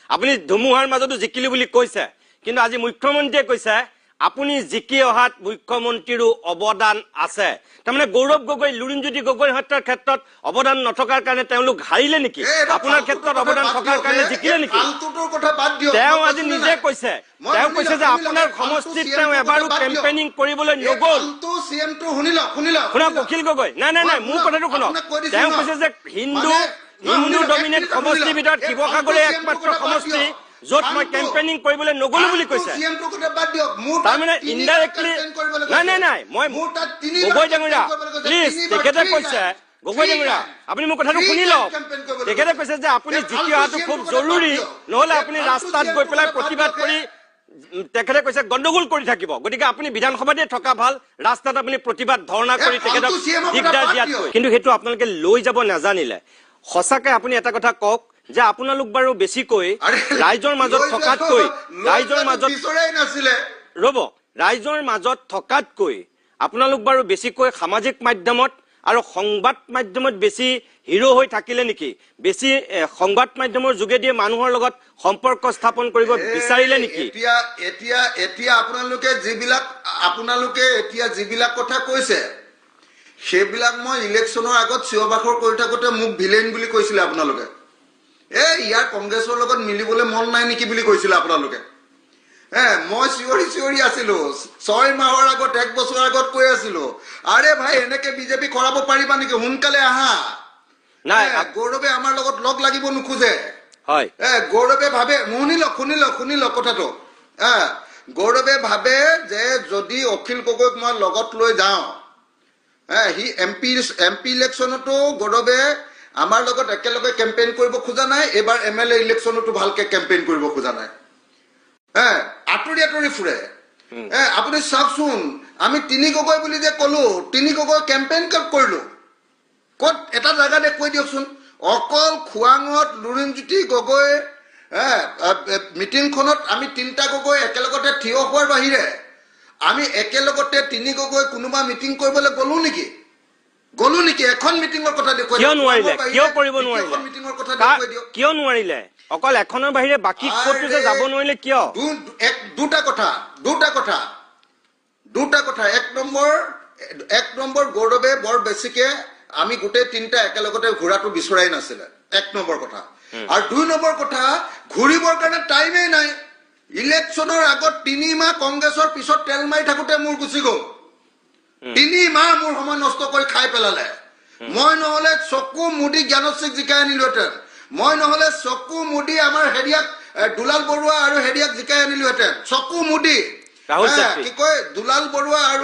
আপুনি ধুমুহাৰ মাজতো জিকিলি বুলি কৈছে কিন্তু আজি মুখ্যমন্ত্ৰীয়ে কৈছে আপুনি জিকি অহাত মুখ্যমন্ত্ৰীৰো অৱদান আছে তাৰমানে গৌৰৱ গগৈ লুৰিণজ্যোতি গগৈ হত্যাৰ ক্ষেত্ৰত অৱদান নথকাৰ কাৰণে তেওঁলোক হাৰিলে নেকি আপোনাৰ ক্ষেত্ৰত অৱদান থকাৰ কাৰণে জিকিলে নেকি তেওঁ আজি নিজে কৈছে যে আপোনাৰ সমষ্টিত তেওঁ এবাৰো কেম্পেইনিং কৰিবলৈ নগ'ল শুনক অখিল গগৈ নাই মোৰ কথাটো শুনক তেওঁ কৈছে যে হিন্দু ডমিনেট সমষ্টিৰ ভিতৰত শিৱসাগৰে একমাত্ৰ সমষ্টি য'ত মই কেম্পেইনিং কৰিবলৈ নগ'লো বুলি কৈছে তাৰমানে ইনডাইৰেক্টলি নাই মই গগৈ ডাঙৰীয়া প্লিজ তেখেতে কৈছে গগৈ ডাঙৰীয়া আপুনি মোৰ কথাটো শুনি লওক তেখেতে কৈছে যে আপুনি জিকি অহাটো খুব জৰুৰী নহ'লে আপুনি ৰাস্তাত গৈ পেলাই প্ৰতিবাদ কৰি তেখেতে কৈছে গণ্ডগোল কৰি থাকিব গতিকে আপুনি বিধানসভাতে থকা ভাল ৰাস্তাত আপুনি প্ৰতিবাদ ধৰ্ণা কৰি তেখেতক দিগদাৰ দিয়াতকৈ কিন্তু সেইটো আপোনালোকে লৈ যাব নাজানিলে সঁচাকৈ আপুনি এটা কথা কওক যে আপোনালোক বাৰু বেছিকৈ ৰাইজৰ মাজত থকাতকৈ ৰাইজৰ মাজত থকাতকৈ আপোনালোক বাৰু বেছিকৈ সামাজিক মাধ্যমত আৰু সংবাদ মাধ্যমত বেছি হিৰো হৈ থাকিলে নেকি বেছি সংবাদ মাধ্যমৰ যোগেদি মানুহৰ লগত সম্পৰ্ক স্থাপন কৰিব বিচাৰিলে নেকি এতিয়া আপোনালোকে এতিয়া যিবিলাক কথা কৈছে সেইবিলাক মই ইলেকশ্যনৰ আগত চিঞৰ-বাখৰ কৰি থাকোঁতে মোক ভিলেইন বুলি কৈছিলে আপোনালোকে ইয়াৰ কংগ্ৰেছৰ লগত মিলিবলৈ মন নাই নেকি বুলি কৈছিলে আপোনালোকে মই চিঞৰি আছিলো 6 মাহৰ আগত 1 বছৰ আগত কৈ আছিলো আৰে ভাই এনেকে বিজেপি খৰাব পাৰিবা নেকি সোনকালে আহা নাই গৌৰৱে আমাৰ লগত লগ লাগিব নোখোজে হয় গৌৰৱে ভাবে শুনিল কথাটো গৌৰৱে ভাবে যে যদি অখিল গগৈক মই লগত লৈ যাওঁ হি এমপি ইলেকশ্যনতো গৌৰৱে আমাৰ লগত একেলগে কেম্পেইন কৰিব খোজা নাই এবাৰ এমএলএ ইলেকশ্যনতো ভালকে কেম্পেইন কৰিব খোজা নাই আঁতৰি ফুৰে আপুনি চাওকচোন আমি তিনি গগৈ বুলি যে কলো তিনি গগৈ কেম্পেইন কৰিলো ক'ত এটা জায়গাতে কৈ দিয়কচোন অকল খুৱাঙত লুৰিণজ্যোতি গগৈ মিটিংখনত আমি তিনিটা গগৈ একেলগতে থিয় হোৱাৰ বাহিৰে আমি একেলগতে তিনি গগৈ কোনোবা মিটিং কৰিবলৈ গলো নেকি এখন মিটিংৰ কথা দেখুৱাই কিয় নোৱাৰিলে কিয় কৰিব নোৱাৰিলে মিটিংৰ কথা দেখুৱাই দিয়ক কিয় নোৱাৰিলে অকল এখনৰ বাহিৰে বাকি ক'তো যে যাব নোৱাৰিলে কিয় দুটা কথা এক নম্বৰ গৌৰৱে বৰ বেছিকে আমি গোটেই তিনিটা একেলগতে ঘূৰাটো বিচৰাই নাছিলে 1 নম্বৰ কথা আৰু 2 নম্বৰ কথা ঘূৰিবৰ কাৰণে টাইমেই নাই ইলেকশ্যনৰ আগত 3 মাহ কংগ্ৰেছৰ পিছত তেল মাৰি থাকোতে মোৰ গুচি গ'ল 3 মাহ মোৰ সময় নষ্ট কৰি খাই পেলালে মই নহলে চকু মুদি জ্ঞানশ্ৰীক জিকাই আনিলোহেঁতেন মই নহলে চকু মুদি আমাৰ হেৰিয়াক দুলাল বৰুৱা আৰু হেৰিয়াক জিকাই আনিলোহেঁতেন চকু মুদি কি কয় দুলাল বৰুৱা আৰু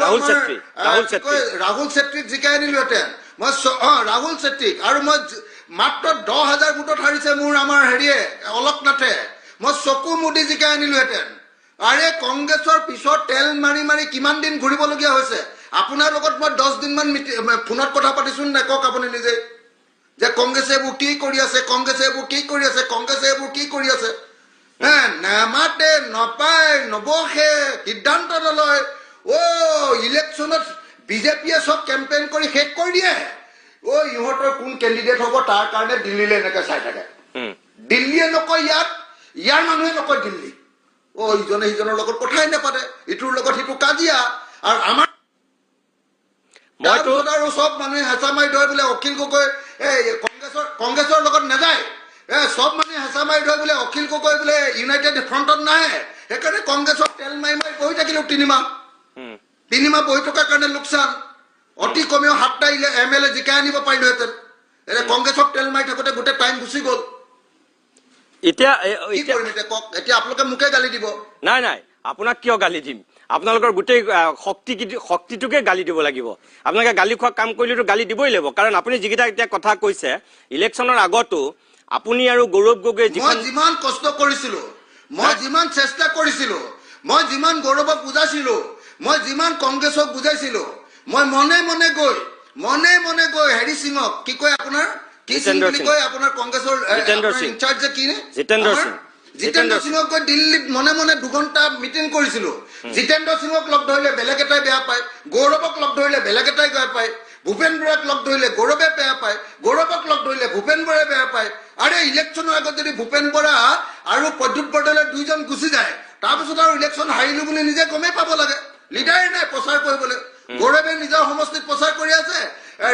ৰাহুল ছেত্ৰীক জিকাই আনিলোহেঁতেন মই ৰাহুল ছেত্ৰীক আৰু মই মাত্ৰ 10,000 ভোটত হাৰিছে মোৰ আমাৰ হেৰিয়ে অলকনাথে মই চকু মুদি জিকাই আনিলোহেঁতেন আৰে কংগ্ৰেছৰ পিছত তেল মাৰি কিমান দিন ঘূৰিবলগীয়া হৈছে আপোনাৰ লগত মই 10 দিন মান ফোনত কথা পাতিছো নে কওক আপুনি নিজে যে কংগ্ৰেছে এইবোৰ কি কৰি আছে নামাতে নপায় নবসে সিদ্ধান্ত নলয় ইলেকশ্যনত বিজেপিয়ে সব কেম্পেইন কৰি শেষ কৰি দিয়ে ইহঁতৰ কোন কেণ্ডিডেট হ'ব তাৰ কাৰণে দিল্লীলৈ এনেকে চাই থাকে দিল্লীয়ে নকয় ইয়াৰ মানুহে নকয় দিল্লী ইজনে সিজনৰ লগত কথাই নাপাতে ইটোৰ লগত সিটো কাজিয়া আৰু আমাৰ আৰু সব মানুহে হেঁচা মাৰি ধৰে বোলে অখিল গগৈ কংগ্ৰেছৰ লগত নাযায় সব মানুহে হেঁচা মাৰি ধৰে বোলে অখিল গগৈ বোলে ইউনাইটেড ফ্ৰণ্টত নাই সেইকাৰণে কংগ্ৰেছক তেল মাৰি বহি থাকিলো 3 মাহ বহি থকাৰ কাৰণে লোকচান অতি কমেও 7টা এমএলএ জিকাই আনিব পাৰিলোহেঁতেন কংগ্ৰেছক তেল মাৰি থাকোঁতে গোটেই টাইম গুচি গ'ল এতিয়া আপোনালোকে মোকে গালি দিব নাই আপোনাক কিয় গালি দিম আপোনালোকৰ গোটেই শক্তিটোকে গালি দিব লাগিব আপোনালোকে গালি খোৱা কাম কৰিলেতো গালি দিবই লাগিব কাৰণ আপুনি যিকেইটা এতিয়া কথা কৈছে ইলেকশ্যনৰ আগতো আপুনি আৰু গৌৰৱ গগৈ যিমান কষ্ট কৰিছিলো মই যিমান চেষ্টা কৰিছিলো মই যিমান গৌৰৱক বুজাইছিলো মই যিমান কংগ্ৰেছক বুজাইছিলো মই মনে গৈ হেৰি সিঙক কি কয় আপোনাৰ কি সিং বুলি কয় আপোনাৰ কংগ্ৰেছৰ ইনচাৰ্জ যে কি জিতেন্দ্ৰ সিঙক গৈ দিল্লীত মনে 2 ঘণ্টা মিটিং কৰিছিলো জিতেন্দ্ৰ সিঙক লগ ধৰিলে বেলেগ এটাই বেয়া পায় গৌৰৱক লগ ধৰিলে বেলেগ এটাই বেয়া পায় ভূপেন বৰাক লগ ধৰিলে গৌৰৱে বেয়া পায়, গৌৰৱক লগ ধৰিলে ভূপেন বৰাই বেয়া পায়। আৰে ইলেকশ্যনৰ আগত যদি ভূপেন বৰা আৰু প্ৰদ্যুৎ বৰদলৈ দুইজন গুচি যায়, তাৰপিছত আৰু ইলেকশ্যন হাৰিলো বুলি নিজে গমেই পাব লাগে। লিডাৰে নাই প্ৰচাৰ কৰিবলৈ। গৌৰৱে নিজৰ সমষ্টিত প্ৰচাৰ কৰি আছে,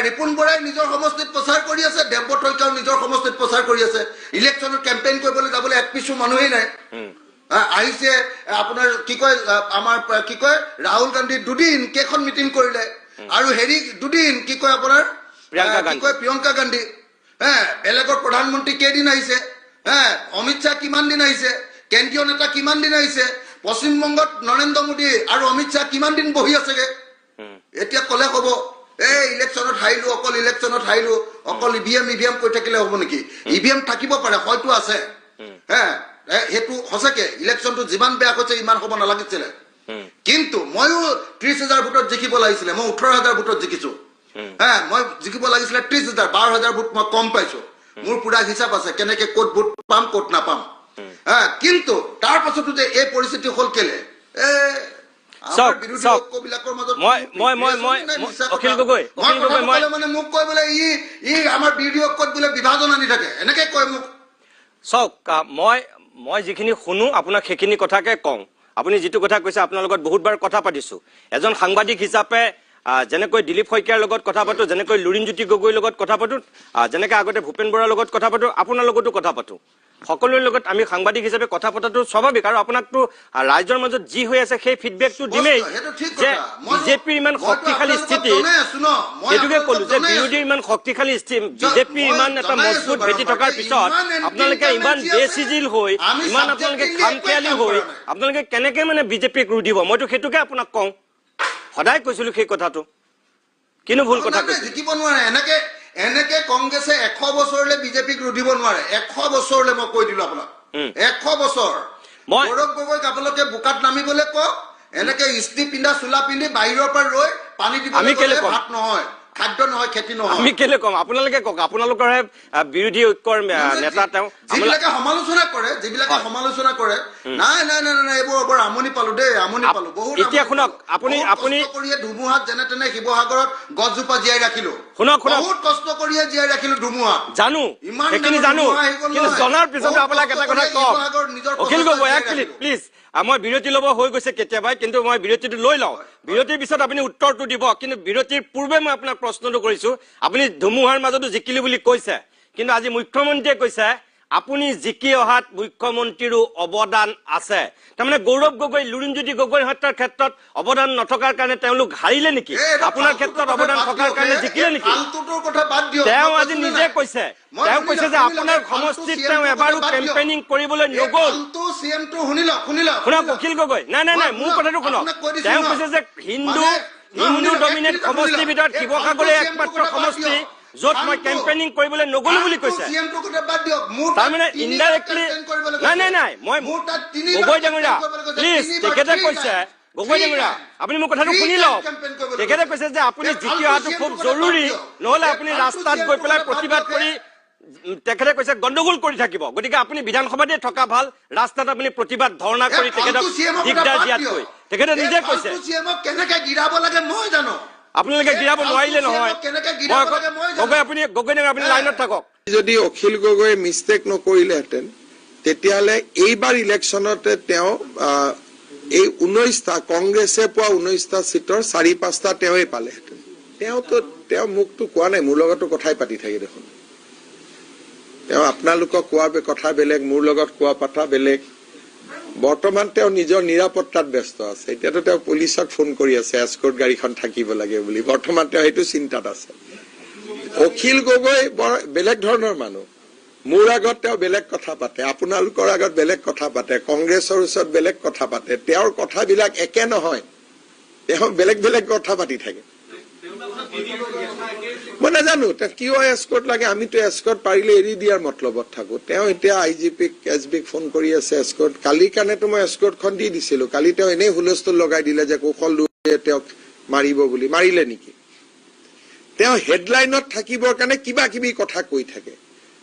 ৰিপুণ বৰাই নিজৰ সমষ্টিত প্ৰচাৰ কৰি আছে, দেৱব্ৰত শইকীয়াও নিজৰ সমষ্টিত প্ৰচাৰ কৰি আছে। ইলেকশ্যনত কেম্পেইন কৰিবলৈ যাবলৈ এক পিছো মানুহেই নাই। আহিছে আপোনাৰ কি কয় আমাৰ কি কয় ৰাহুল গান্ধী দুদিন কেইখন মিটিং কৰিলে, আৰু হেৰি দুদিন কি কয় আপোনাৰ প্ৰিয়ংকা গান্ধী। বেলেগৰ প্ৰধানমন্ত্ৰী কেইদিন আহিছে, অমিত শ্বাহ কিমান দিন আহিছে, কেন্দ্ৰীয় নেতা কিমান দিন আহিছে, পশ্চিমবংগত নৰেন্দ্ৰ মোদী আৰু অমিত শ্বাহ কিমান দিন বহি আছেগে। এতিয়া কলে হব এই ইলেকশ্যনত হাৰিলো, অকল ইলেকশ্যনত হাৰিলো, অকল ইভিএম কৈ থাকিলে হব নেকি? ইভিএম থাকিব পাৰে, হয়তো আছে। সেইটো সঁচাকে ইলেকশ্যনটো যিমান বেয়া হৈছে ইমান হ'ব নালাগিছিলে। কিন্তু ময়ো 30,000 ভোটত জিকিব লাগিছিলে, মই 18,000 ভোটত জিকিছো। মই জিকিব লাগিছিলে 30,000, 12,000 ভোট মই কম পাইছো। মোৰ পুৰা হিচাপ আছে কেনেকে ক'ত ভোট পাম ক'ত নাপাম। কিন্তু তাৰ পাছতো যে এই পৰিস্থিতি হল কেলে, মানে মোক কয় বোলে ই আমাৰ বিৰোধী ঐক্যত বোলে বিভাজন আনি থাকে, এনেকে কয় মোক। চাওক, মই যিখিনি শুনো আপোনাক সেইখিনি কথাকে কওঁ। আপুনি যিটো কথা কৈছে আপোনাৰ লগত বহুতবাৰ কথা পাতিছো। এজন সাংবাদিক হিচাপে যেনেকৈ দিলীপ শইকীয়াৰ লগত কথা পাতো, যেনেকৈ লুৰিণজ্যোতি গগৈৰ লগত কথা পাতো, যেনেকৈ আগতে ভূপেন বৰাৰ লগত কথা পাতো, আপোনাৰ লগতো কথা পাতো। সকলোৰে লগত আমি সাংবাদিক হিচাপে কথা পতাটো স্বাভাৱিক। আৰু আপোনাকতো ৰাইজৰ মাজত যি হৈ আছে সেই ফিডবেকটো দিমেই যে বিজেপিৰ ইমান শক্তিশালী স্থিতি, সেইটোকে কলো যে বিৰোধীৰ ইমান শক্তিশালী বিজেপিৰ ইমান এটা মজবুত ভেটি থকাৰ পিছত আপোনালোকে ইমান বেচিজিল হৈ, ইমান আপোনালোকে খামখেয়ালি হৈ আপোনালোকে কেনেকে মানে বিজেপিক ৰুধিব? মইতো সেইটোকে আপোনাক কওঁ, সদায় কৈছিলো সেই কথাটো। কিনো ভুল কথা কৈছে? জিকিব নোৱাৰে এনেকে কংগ্ৰেছে 100 বছৰলৈ বিজেপিক ৰুধিব নোৱাৰে। 100 বছৰলৈ মই কৈ দিলো আপোনাক, 100 বছৰ। গৌৰৱ গগৈক আপোনালোকে বোকাত নামিবলৈ কওক, এনেকে ইস্ত্ৰি পিন্ধা চোলা পিন্ধি বাহিৰৰ পৰা ৰৈ পানী দিবলৈ ভাত নহয়, খাদ্য নহয়, খেতি নহয়। আমি কেলে কম? আপোনালোকে কওক, আপোনালোকৰহে বিৰোধী ঐক্যৰ নেতা তেওঁ। যিবিলাকে সমালোচনা কৰে নাই নাই নাই নাই এইবোৰ বৰ আমনি পালো দেই, আমনি পালো বহুত। এতিয়া শুনক, আপুনি ধুমুহাত যেনে তেনে শিৱসাগৰত গছজোপা জীয়াই ৰাখিলো, শুনক বহুত কষ্ট কৰিয়ে জীয়াই ৰাখিলো ধুমুহাত। জানো, সেইখিনি জানো, কিন্তু জনাৰ পিছত আপোনাক এটা কথা কওক অখিল গগৈ, এক মিনিট প্লিজ। মই বিৰতি ল'ব হৈ গৈছে কেতিয়াবাই, কিন্তু মই বিৰতিটো লৈ লওঁ। বিৰতিৰ পিছত আপুনি উত্তৰটো দিব, কিন্তু বিৰতিৰ পূৰ্বে মই আপোনাক প্ৰশ্নটো কৰিছো। আপুনি ধুমুহাৰ মাজতো জিকিলো বুলি কৈছে, কিন্তু আজি মুখ্যমন্ত্ৰীয়ে কৈছে আপুনি জিকি অহাত মুখ্যমন্ত্ৰীৰো অৱদান আছে। তাৰমানে গৌৰৱ গগৈ লুৰিণজ্যোতি গগৈৰ হত্যাৰ ক্ষেত্ৰত অৱদান নথকাৰ কাৰণে তেওঁলোক হাৰিলে নেকি? আপোনাৰ ক্ষেত্ৰত অৱদান থকাৰ কাৰণে জিকিলে নেকি? তেওঁ আজি নিজে কৈছে, তেওঁ কৈছে যে আপোনাৰ সমষ্টিত তেওঁ এবাৰো কেম্পেইনিং কৰিবলৈ নগ'ল। শুনক অখিল গগৈ, নাই নাই নাই মোৰ কথাটো শুনক। তেওঁ কৈছে যে হিন্দু ডমিনেট সমষ্টিৰ ভিতৰত শিৱসাগৰে একমাত্ৰ সমষ্টি য'ত মই কেম্পেইনিং কৰিবলৈ নগলো বুলি কৈছে। তাৰমানে ইনডাইৰেক্টলি নাই নাই নাই মই গগৈ ডাঙৰীয়া প্লিজ, তেখেতে কৈছে, গগৈ ডাঙৰীয়া আপুনি মোৰ কথাটো শুনি লওক। তেখেতে কৈছে যে আপুনি জিকি অহাটো খুব জৰুৰী, নহলে আপুনি ৰাস্তাত গৈ পেলাই প্ৰতিবাদ কৰি, তেখেতে কৈছে গণ্ডগোল কৰি থাকিব। গতিকে আপুনি বিধানসভাতে থকা ভাল, ৰাস্তাত আপুনি প্ৰতিবাদ ধৰ্ণা কৰি তেখেতক দিগদাৰ দিয়াতকৈ। তেখেতে নিজে কৈছে কেনেকে গিৰাব লাগে মই জানো, আপোনালোকে গিৰাব নোৱাৰিলে নহয়। গগৈ আপুনি লাইনত থাকক। যদি অখিল গগৈয়ে মিষ্টেক নকৰিলেহেঁতেন তেতিয়াহ'লে এইবাৰ ইলেকশ্যনতে তেওঁ এই 19টা কংগ্ৰেছে পোৱা 19টা চিটৰ 4-5টা তেওঁই পালেহেঁতেন। তেওঁ মোকতো কোৱা নাই, মোৰ লগতো কথাই পাতি থাকে দেখোন। তেওঁ আপোনালোকক কোৱা কথা বেলেগ, মোৰ লগত কোৱা কথা বেলেগ। বৰ্তমান তেওঁ নিজৰ নিৰাপত্তাত ব্যস্ত আছে। এতিয়াতো তেওঁ পুলিচক ফোন কৰি আছে এস্কৰ্ট গাড়ীখন থাকিব লাগে বুলি। বৰ্তমান তেওঁ সেইটো চিন্তাত আছে। অখিল গগৈ বৰ বেলেগ ধৰণৰ মানুহ। মোৰ আগত তেওঁ বেলেগ কথা পাতে, আপোনালোকৰ আগত বেলেগ কথা পাতে, কংগ্ৰেছৰ ওচৰত বেলেগ কথা পাতে। তেওঁৰ কথাবিলাক একে নহয়, তেওঁ বেলেগ বেলেগ কথা পাতি থাকে। মই নাজানো তেওঁ কিয় এস্কৰ্ট লাগে। আমিতো এস্কৰ্ট পাৰিলে এৰি দিয়াৰ মতলবত থাকো। তেওঁ এতিয়া IGPক SBক ফোন কৰি আছে এস্কৰ্ট। কালিৰ কাৰণেতো মই এস্কৰ্টখন দি দিছিলো। কালি তেওঁ এনেই হুলস্থুল লগাই দিলে যে কৌশল তেওঁক মাৰিব বুলি। মাৰিলে নেকি? তেওঁ হেডলাইনত থাকিবৰ কাৰণে কিবা কিবি কথা কৈ থাকে।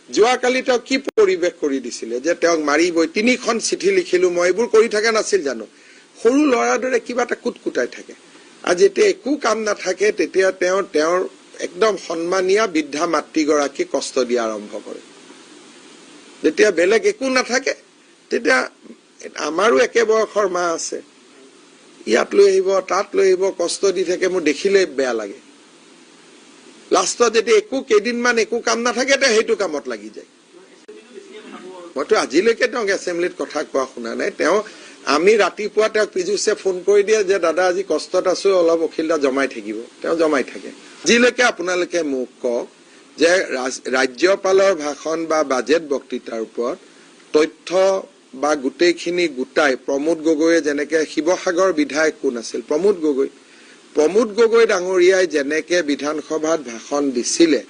যোৱাকালি তেওঁ কি পৰিৱেশ কৰি দিছিলে যে তেওঁক মাৰিবই। 3খন চিঠি লিখিলো মই, এইবোৰ কৰি থকা নাছিল জানো? সৰু ল'ৰাৰ দৰে কিবা এটা কুটকুটাই থাকে। আৰু যেতিয়া একো কাম নাথাকে তেতিয়া তেওঁৰ একদম সন্মানীয় বৃদ্ধা মাতৃগৰাকী কষ্ট দিয়া আৰম্ভ কৰে। যেতিয়া বেলেগ একো নাথাকে তেতিয়া আমাৰো একে বয়সৰ মা আছে, ইয়াত লৈ আহিব তাত লৈ আহিব, কষ্ট দি থাকে, মোৰ দেখিলে বেয়া লাগে। লাষ্টত যেতিয়া কেইদিনমান একো কাম নাথাকে তেতিয়া সেইটো কামত লাগি যায়। মইতো আজিলৈকে তেওঁক এছেম্বলিত কথা কোৱা শুনা নাই। আমি ৰাতিপুৱা তেওঁক পীযুষে ফোন কৰি দিয়ে যে দাদা আজি কষ্টত আছো, অলপ অখিলতা জমাই থাকিব, তেওঁ জমাই থাকে। আজিলৈকে আপোনালোকে মোক কওক যে ৰাজ্যপালৰ ভাষণ বা বাজেট বক্তৃতাৰ ওপৰত তথ্য বা গোটেইখিনি গোটাই প্ৰমোদ গগৈয়ে যেনেকে শিৱসাগৰ বিধায়ক কোন আছিল প্ৰমোদ গগৈ ডাঙৰীয়াই যেনেকে বিধানসভাত ভাষণ দিছিলে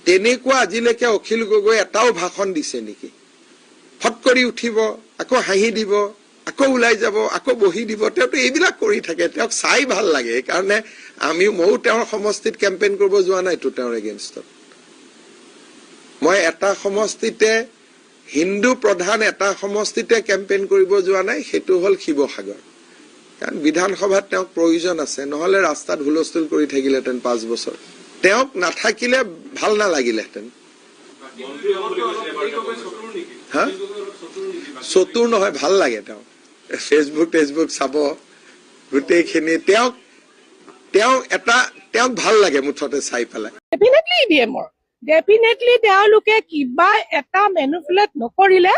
তেনেকুৱা আজিলৈকে অখিল গগৈ এটাও ভাষণ দিছে নেকি? ফট কৰি উঠিব, আকৌ হাঁহি দিব, আকৌ ওলাই যাব, আকৌ বহি দিব, তেওঁতো এইবিলাক কৰি থাকে। তেওঁক চাই ভাল লাগে, সেইকাৰণে ময়ো তেওঁৰ সমষ্টিত কেম্পেইন কৰিব যোৱা নাইতো তেওঁৰ এগেইনষ্টত। মই এটা সমষ্টিতে হিন্দু প্ৰধান এটা সমষ্টিতে কেম্পেইন কৰিব যোৱা নাই, সেইটো হ'ল শিৱসাগৰ। কাৰণ বিধানসভাত তেওঁক প্ৰয়োজন আছে, নহলে ৰাস্তাত হুলস্থুল কৰি থাকিলেহেঁতেন 5 বছৰ। তেওঁক নাথাকিলে ভাল নালাগিলেহেঁতেন। হা, চতুৰ নহয়, ভাল লাগে। তেওঁ ফেচবুক চাব গোটেইখিনি, তেওঁক ভাল লাগে মুঠতে চাই পেলাই। ডেফিনেটলি তেওঁলোকে কিবা এটা মেনিপুলেট নকৰিলে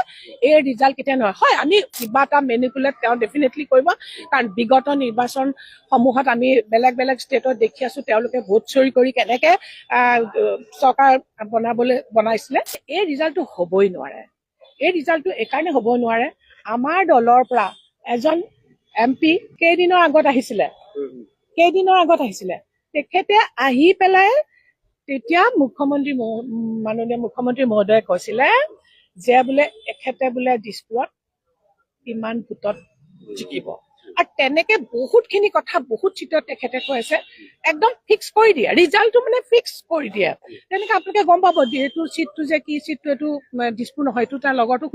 এই ৰিজাল্ট কেতিয়া নহয়। হয়, আমি কিবা এটা মেনিপুলেট তেওঁ ডেফিনেটলি কৰিব, কাৰণ বিগত নিৰ্বাচন সমূহত আমি বেলেগ বেলেগ ষ্টেটত দেখি আছো তেওঁলোকে ভোট চুৰি কৰি কেনেকে চৰকাৰ বনাইছিলে। এই ৰিজাল্টটো হবই নোৱাৰে। এই ৰিজাল্টটো এইকাৰণে হব নোৱাৰে, আমাৰ দলৰ পৰা এজন MP কেইদিনৰ আগত আহিছিলে, তেখেতে আহি পেলাই তেতিয়া মাননীয় মুখ্যমন্ত্ৰী মহোদয়ে কৈছিলে যে বোলে এখেতে বোলে দিছপুৰত কিমান ভোটত জিকিব, আৰু তেনেকে বহুতখিনি কথা বহুত চিটত তেখেতে কৈছে, একদম ফিক্স কৰি দিয়ে, ৰিজাল্টটো মানে ফিক্স কৰি দিয়ে। তেনেকে আপোনালোকে গম পাব এইটো চিটটো যে কি চিটটো, এইটো দিছপুৰ নহয়, এইটো তাৰ লগৰটো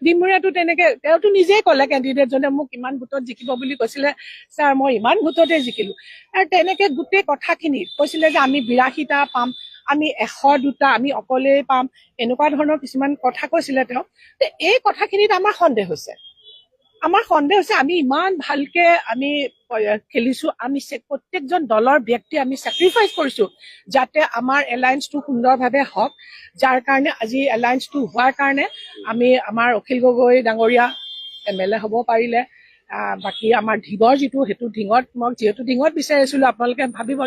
ডিমৰীয়াটো তেনেকে তেওঁতো নিজেই ক'লে কেণ্ডিডেটজনে মোক ইমান ভোটত জিকিব বুলি কৈছিলে, ছাৰ মই ইমান ভোটতে জিকিলো। আৰু তেনেকে গোটেই কথাখিনি কৈছিলে যে আমি 82টা পাম, আমি 102টা আমি অকলেই পাম, এনেকুৱা ধৰণৰ কিছুমান কথা কৈছিলে তেওঁ। এই কথাখিনিত আমাৰ সন্দেহ হৈছে। আমি ইমান ভালকে আমি খেলিছো, আমি প্ৰত্যেকজন দলৰ ব্যক্তি আমি চেক্ৰিফাইচ কৰিছো যাতে আমাৰ এলায়েন্সটো সুন্দৰভাৱে হওক, যাৰ কাৰণে আজি এলায়েন্সটো হোৱাৰ কাৰণে আমাৰ অখিল গগৈ ডাঙৰীয়া MLA হ'ব পাৰিলে। বাকী আমাৰ ঢিঙৰ সেইটো ঢিঙত মই যিহেতু ঢিঙত বিচাৰিছিলো, আপোনালোকে ভাবিব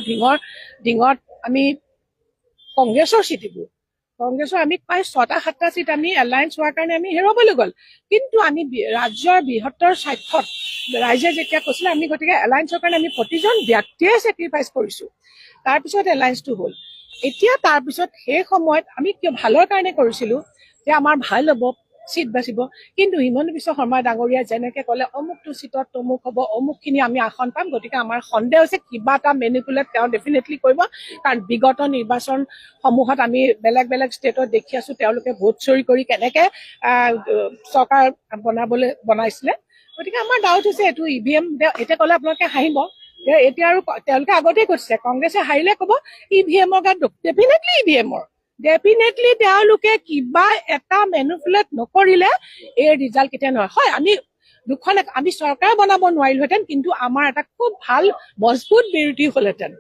ঢিঙত আমি কংগ্ৰেছৰ আমি প্ৰায় 6টা-7টা চিট আমি এলায়েন্স হোৱাৰ কাৰণে আমি হেৰুৱাবলৈ গ'ল। কিন্তু আমি ৰাজ্যৰ বৃহত্তৰ স্বাৰ্থত ৰাইজে যেতিয়া কৈছিলে, আমি গতিকে এলায়েন্সৰ কাৰণে আমি প্ৰতিজন ব্যক্তিয়ে চেক্ৰিফাইচ কৰিছো, তাৰপিছত এলায়েন্সটো হ'ল। এতিয়া তাৰপিছত সেই সময়ত আমি ভালৰ কাৰণে কৰিছিলো যে আমাৰ ভাল হ'ব, চিট বাচিব, কিন্তু হিমন্ত বিশ্ব শৰ্মা ডাঙৰীয়াই যেনেকে ক'লে অমুকটো চিটত তমুক হ'ব, অমুকখিনি আমি আসন পাম, গতিকে আমাৰ সন্দেহ হৈছে কিবা এটা মেনিপুলেট তেওঁ ডেফিনেটলি কৰিব, কাৰণ বিগত নিৰ্বাচন সমূহত আমি বেলেগ বেলেগ ষ্টেটত দেখি আছো তেওঁলোকে ভোট চুৰি কৰি কেনেকে চৰকাৰ বনাইছিলে। গতিকে আমাৰ ডাউট হৈছে এইটো EVM। এতিয়া ক'লে আপোনালোকে হাঁহিব, এতিয়া আৰু তেওঁলোকে আগতেই কৈছে কংগ্ৰেছে হাৰিলে ক'ব EVM-ৰ গাত দুখ। ডেফিনেটলি তেওঁলোকে কিবা এটা মেনিপুলেট নকৰিলে এই ৰিজাল্ট কেতিয়া নহয়। হয়, আমি চৰকাৰ বনাব নোৱাৰিলোহেঁতেন, কিন্তু আমাৰ এটা খুব ভাল মজবুত বিৰোধী হলহেঁতেন,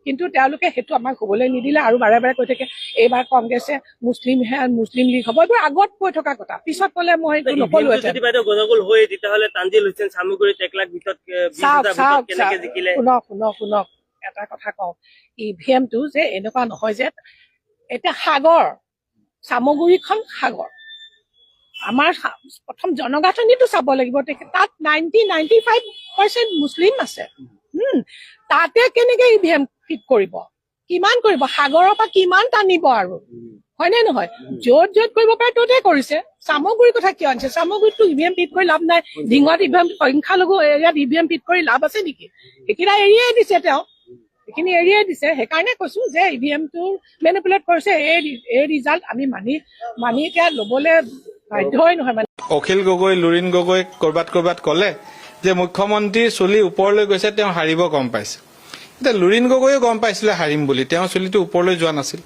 কিন্তু তেওঁলোকে সেইটো আমাক হবলৈ নিদিলে আৰু বাৰে বাৰে কৈ থাকে এইবাৰ কংগ্ৰেছে মুছলিম লীগ হ'ব। এইবোৰ আগত কৈ থকা কথা, পিছত ক'লে মই এইটো নকলোহেঁতেন। শুনক এটা কথা কওঁ, EVM-টো যে এনেকুৱা নহয় যে এতিয়া চামগুৰিখন সাগৰ, আমাৰ প্ৰথম জনগাঁথনিটো চাব লাগিব। তাত 90-95% মুছলিম আছে। তাতে কেনেকে EVM ফিট কৰিব, কিমান কৰিব, সাগৰৰ পৰা কিমান টানিব আৰু, হয়নে নহয়? য'ত কৰিব পাৰে ত'তে কৰিছে। চামগুৰিৰ কথা কিয় আনিছে? চামগুৰিতটো EVM ফিট কৰি লাভ নাই, ঢিঙত EVM সংখ্যালঘু এৰিয়াত EVM ফিট কৰি লাভ আছে নেকি? সেইখিনি এৰিয়াই দিছে সেইকাৰণে কৈছো যে EVM-টো মেনিপুলেট কৰিছে। এই ৰিজাল্ট আমি মানি এতিয়া ল'বলৈ বাধ্যই নহয়। মানে অখিল গগৈ, লুৰিণ গগৈ কৰবাত ক'লে যে মুখ্যমন্ত্ৰীৰ চুলি ওপৰলৈ গৈছে, তেওঁ হাৰিব গম পাইছে। এতিয়া লুৰিণ গগৈয়ে গম পাইছিলে হাৰিম বুলি, তেওঁৰ চুলিটো ওপৰলৈ যোৱা নাছিল।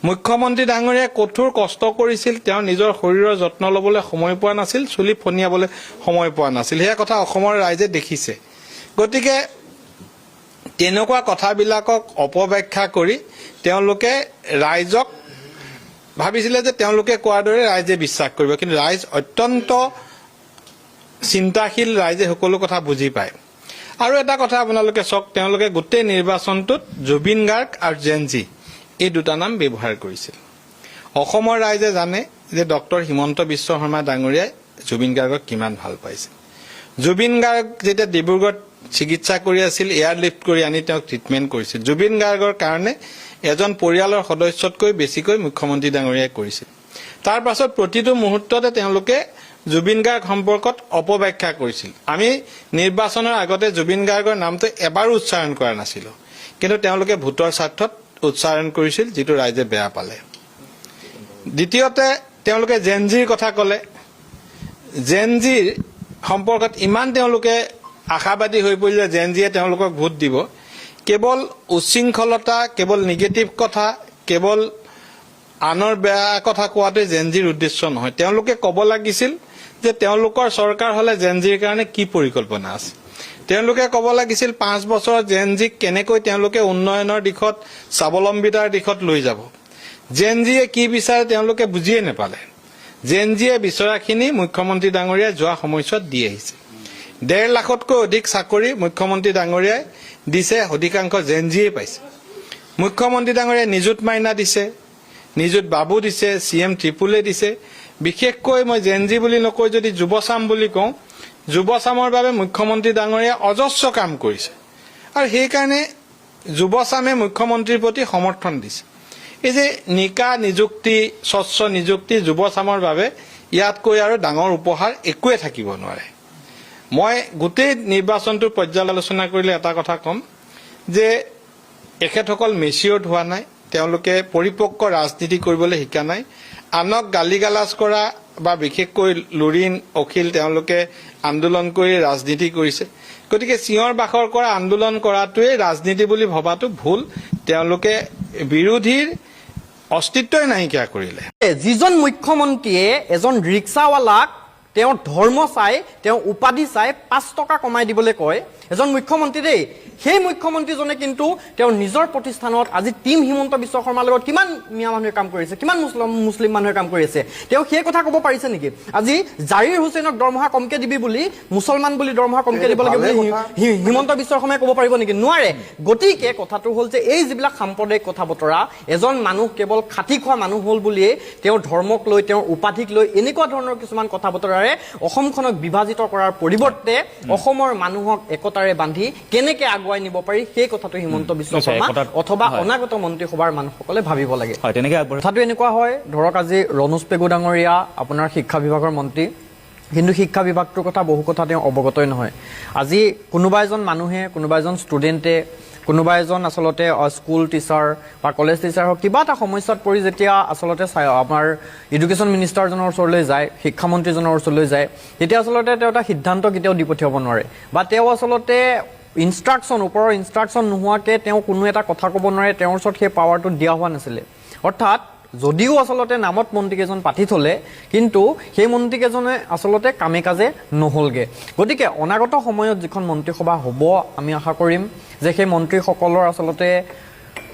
মুখ্যমন্ত্ৰী ডাঙৰীয়াই কঠোৰ কষ্ট কৰিছিল, তেওঁ নিজৰ শৰীৰৰ যত্ন ল'বলৈ সময় পোৱা নাছিল, চুলি ফনিয়াবলৈ সময় পোৱা নাছিল। সেয়া কথা অসমৰ ৰাইজে দেখিছে। গতিকে তেনেকুৱা কথাবিলাকক অপব্যাখ্যা কৰি তেওঁলোকে ৰাইজক ভাবিছিলে যে তেওঁলোকে কোৱাৰ দৰে ৰাইজে বিশ্বাস কৰিব, কিন্তু ৰাইজ অত্যন্ত চিন্তাশীল, ৰাইজে সকলো কথা বুজি পায়। আৰু এটা কথা আপোনালোকে চাওক, তেওঁলোকে গোটেই নিৰ্বাচনটোত জুবিন গাৰ্গ আৰু জেনজি এই দুটা নাম ব্যৱহাৰ কৰিছিল। অসমৰ ৰাইজে জানে যে ডক্টৰ হিমন্ত বিশ্ব শৰ্মা ডাঙৰীয়াই জুবিন গাৰ্গক কিমান ভাল পাইছিল। জুবিন গাৰ্গ যেতিয়া ডিব্ৰুগড়ত চিকিৎসা কৰি আছিল, এয়াৰলিফ্ট কৰি আনি তেওঁক ট্ৰিটমেণ্ট কৰিছিল। জুবিন গাৰ্গৰ কাৰণে এজন পৰিয়ালৰ সদস্যতকৈ বেছিকৈ মুখ্যমন্ত্ৰী ডাঙৰীয়াই কৰিছিল। তাৰ পাছত প্ৰতিটো মুহূৰ্ততে তেওঁলোকে জুবিন গাৰ্গ সম্পৰ্কত অপব্যাখ্যা কৰিছিল। আমি নিৰ্বাচনৰ আগতে জুবিন গাৰ্গৰ নামটো এবাৰো উচ্চাৰণ কৰা নাছিলো, কিন্তু তেওঁলোকে ভোটৰ স্বাৰ্থত উচ্চাৰণ কৰিছিল, যিটো ৰাইজে বেয়া পালে। দ্বিতীয়তে তেওঁলোকে জেনজিৰ কথা ক'লে। জেনজিৰ সম্পৰ্কত ইমান তেওঁলোকে আশাবাদী হৈ পৰিলে জেনজিয়ে তেওঁলোকক ভোট দিব। কেৱল উচ্ছৃংখলতা, কেৱল নিগেটিভ কথা, কেৱল আনৰ বেয়া কথা কোৱাটোৱে জেনজিৰ উদ্দেশ্য নহয়। তেওঁলোকে ক'ব লাগিছিল যে তেওঁলোকৰ চৰকাৰ হ'লে জেনজিৰ কাৰণে কি পৰিকল্পনা আছে। তেওঁলোকে ক'ব লাগিছিল 5 বছৰ জেনজিক কেনেকৈ তেওঁলোকে উন্নয়নৰ দিশত, স্বাৱলম্বিতাৰ দিশত লৈ যাব। জেনজিয়ে কি বিচাৰে তেওঁলোকে বুজিয়ে নাপালে। জেনজিয়ে বিচৰাখিনি মুখ্যমন্ত্ৰী ডাঙৰীয়াই যোৱা সময়ছোৱাত দি আহিছে। 1.5 লাখতকৈ অধিক চাকৰি মুখ্যমন্ত্ৰী ডাঙৰীয়াই দিছে, অধিকাংশ জেনজিয়ে পাইছে। মুখ্যমন্ত্ৰী ডাঙৰীয়াই নিযুত মাইনা দিছে, নিযুত বাবু দিছে, CM ট্ৰিপুলে দিছে। বিশেষকৈ মই জেনজি বুলি নকৈ যদি যুৱচাম বুলি কওঁ, যুৱচামৰ বাবে মুখ্যমন্ত্ৰী ডাঙৰীয়াই অজস্ৰ কাম কৰিছে, আৰু সেইকাৰণে যুৱচামে মুখ্যমন্ত্ৰীৰ প্ৰতি সমৰ্থন দিছে। এই যে নিকা নিযুক্তি, স্বচ্ছ নিযুক্তি যুৱচামৰ বাবে, ইয়াতকৈ আৰু ডাঙৰ উপহাৰ একোৱে থাকিব নোৱাৰে। মই গোটেই নিৰ্বাচনটোৰ পৰ্যালোচনা কৰিলে এটা কথা ক'ম যে এখেতসকল মেচিয়ৰ্ড হোৱা নাই, তেওঁলোকে পৰিপক্ক ৰাজনীতি কৰিবলৈ শিকা নাই। আনক গালি গালাজ কৰা বা বিশেষকৈ লুৰিণ, অখিল তেওঁলোকে আন্দোলন কৰি ৰাজনীতি কৰিছে। গতিকে চিঞৰ বাখৰ কৰা আন্দোলন কৰাটোৱে ৰাজনীতি বুলি ভবাটো ভুল। তেওঁলোকে বিৰোধীৰ অস্তিত্বই নাইকিয়া কৰিলে। যিজন মুখ্যমন্ত্ৰীয়ে এজন ৰিক্সাৱালাক তেওঁৰ ধৰ্ম চাই, তেওঁৰ উপাধি চাই 5 টকা কমাই দিবলৈ কয়, এজন মুখ্যমন্ত্ৰী দেই, সেই মুখ্যমন্ত্ৰীজনে কিন্তু তেওঁৰ নিজৰ প্ৰতিষ্ঠানত আজি টিম হিমন্ত বিশ্ব শৰ্মাৰ লগত কিমান মিয়া মানুহে কাম কৰিছে, কিমান মুছলিম মানুহে কাম কৰি আছে। তেওঁ সেই কথা ক'ব পাৰিছে নেকি? আজি জাহিৰ হুছেইনক দৰমহা কমকে দিবি বুলি, মুছলমান বুলি দৰমহা কমকে দিব লাগে বুলি হিমন্ত বিশ্ব শৰ্মাই ক'ব পাৰিব নেকি? নোৱাৰে। গতিকে কথাটো হ'ল যে এই যিবিলাক সাম্প্ৰদায়িক কথা বতৰা, এজন মানুহ কেৱল খাটি খোৱা মানুহ হ'ল বুলিয়েই তেওঁৰ ধৰ্মক লৈ, তেওঁৰ উপাধিক লৈ এনেকুৱা ধৰণৰ কিছুমান কথা বতৰাৰে অসমখনক বিভাজিত কৰাৰ পৰিৱৰ্তে অসমৰ মানুহক একতাৰে বান্ধি কেনেকে আগুৱাই নিব পাৰি সেই কথাটো হিমন্ত বিশ্ব শৰ্মা অথবা অনাগত মন্ত্ৰীসভাৰ মানুহসকলে ভাবিব লাগে। কথাটো এনেকুৱা হয়, ধৰক আজি ৰণোজ পেগু ডাঙৰীয়া আপোনাৰ শিক্ষা বিভাগৰ মন্ত্ৰী, কিন্তু শিক্ষা বিভাগটোৰ কথা বহু কথা তেওঁ অৱগতই নহয়। আজি কোনোবা এজন মানুহে, কোনোবা এজন ষ্টুডেণ্টে, কোনোবা এজন আচলতে স্কুল টিচাৰ বা কলেজ টিচাৰ হওক, কিবা এটা সমস্যাত পৰি যেতিয়া আচলতে আমাৰ এডুকেশ্যন মিনিষ্টাৰজনৰ ওচৰলৈ যায়, শিক্ষামন্ত্ৰীজনৰ ওচৰলৈ যায়, তেতিয়া আচলতে তেওঁ এটা সিদ্ধান্ত কেতিয়াও দি পঠিয়াব নোৱাৰে, বা তেওঁ আচলতে ইনষ্ট্ৰাকশ্যন, ওপৰৰ ইনষ্ট্ৰাকশ্যন নোহোৱাকৈ তেওঁ কোনো এটা কথা ক'ব নোৱাৰে। তেওঁৰ ওচৰত সেই পাৱাৰটো দিয়া হোৱা নাছিলে। অৰ্থাৎ যদিও আচলতে নামত মন্ত্ৰীকেইজন পাতি থলে, কিন্তু সেই মন্ত্ৰীকেইজনে আচলতে কামে কাজে নহ'লগৈ। গতিকে অনাগত সময়ত যিখন মন্ত্ৰীসভা হ'ব, আমি আশা কৰিম যে সেই মন্ত্ৰীসকলৰ আচলতে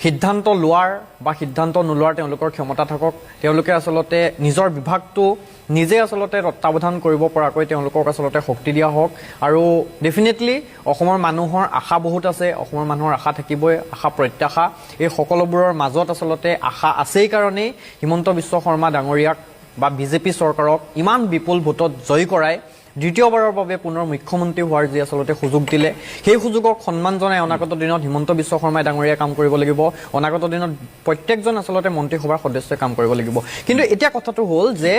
সিদ্ধান্ত লোৱাৰ বা সিদ্ধান্ত নোলোৱাৰ তেওঁলোকৰ ক্ষমতা থাকক। তেওঁলোকে আচলতে নিজৰ বিভাগটো নিজে আচলতে তত্বাৱধান কৰিব পৰাকৈ তেওঁলোকক আচলতে শক্তি দিয়া হওক। আৰু ডেফিনেটলি অসমৰ মানুহৰ আশা বহুত আছে, অসমৰ মানুহৰ আশা থাকিবই, আশা প্ৰত্যাশা। এই সকলোবোৰৰ মাজত আচলতে আশা আছেই কাৰণেই হিমন্ত বিশ্ব শৰ্মা ডাঙৰীয়াক বা বিজেপি চৰকাৰক ইমান বিপুল ভোটত জয় কৰাই দ্বিতীয়বাৰৰ বাবে পুনৰ মুখ্যমন্ত্ৰী হোৱাৰ যি আচলতে সুযোগ দিলে, সেই সুযোগক সন্মান জনাই অনাগত দিনত হিমন্ত বিশ্ব শৰ্মাই ডাঙৰীয়াই কাম কৰিব লাগিব। অনাগত দিনত প্ৰত্যেকজন আচলতে মন্ত্ৰীসভাৰ সদস্যই কাম কৰিব লাগিব। কিন্তু এতিয়া কথাটো হ'ল যে